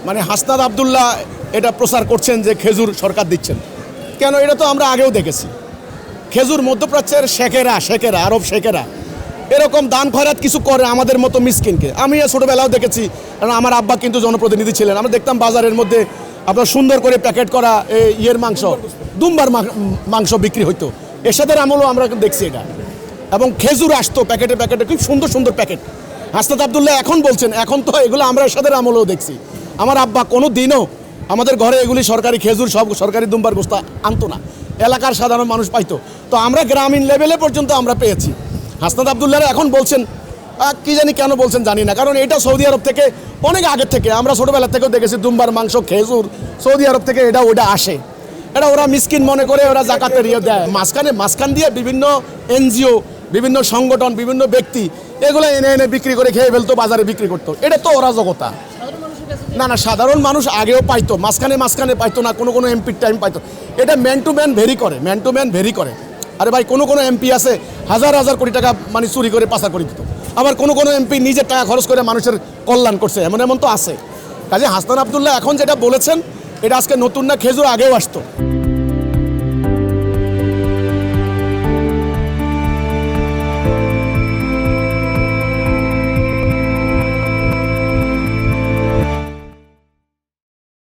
মানে হাসনাত আব্দুল্লাহ এটা প্রচার করছেন যে খেজুর সরকার দিচ্ছেন, কেন? এটা তো আমরা আগেও দেখেছি। খেজুর মধ্যপ্রাচ্যের শেখেরা আরব শেখেরা এরকম দান খয়রাত কিছু করে আমাদের মতো মিসকিনকে। আমি ছোটোবেলাও দেখেছি, কারণ আমার আব্বা কিন্তু জনপ্রতিনিধি ছিলেন। আমরা দেখতাম বাজারের মধ্যে আপনার সুন্দর করে প্যাকেট করা ইয়ের মাংস, দুম্বার মাংস বিক্রি হইতো। এরশাদের আমলও আমরা দেখছি এটা, এবং খেজুর আসতো প্যাকেটে প্যাকেটে, খুব সুন্দর সুন্দর প্যাকেট। হাসনাত আব্দুল্লাহ এখন বলছেন, এখন তো এগুলো আমরা এরশাদের আমলেও দেখছি। আমার আব্বা কোনো দিনও আমাদের ঘরে এগুলি সরকারি খেজুর, সব সরকারি দুম্বার গোস্তা আনতো না, এলাকার সাধারণ মানুষ পাইতো। তো আমরা গ্রামীণ লেভেলে পর্যন্ত আমরা পেয়েছি। হাসনাত আব্দুল্লাহরা এখন বলছেন, কি জানি কেন বলছেন জানি না, কারণ এটা সৌদি আরব থেকে অনেক আগের থেকে আমরা ছোটোবেলা থেকেও দেখেছি দুম্বার মাংস, খেজুর সৌদি আরব থেকে ওটা আসে। এটা ওরা মিসকিন মনে করে ওরা জাকাতের ইয়ে দেয়। মাঝখান দিয়ে বিভিন্ন এনজিও, বিভিন্ন সংগঠন, বিভিন্ন ব্যক্তি এগুলো এনে এনে বিক্রি করে খেয়ে ফেলতো, বাজারে বিক্রি করতো। এটা তো অরাজকতা। না, সাধারণ মানুষ আগেও পাইতো, মাঝখানে পাইতো না, কোনো এমপির টাইম পাইতো। এটা ম্যান টু ম্যান ভেরি করে। আরে ভাই, কোনো এমপি আছে হাজার হাজার কোটি টাকা মানে চুরি করে পাচার করে দিত, আবার কোনো এমপি নিজের টাকা খরচ করে মানুষের কল্যাণ করছে, এমন তো আছে। কাজে হাসনাত আব্দুল্লাহ এখন যেটা বলেছেন এটা আজকে নতুন না, খেজুর আগেও আসতো।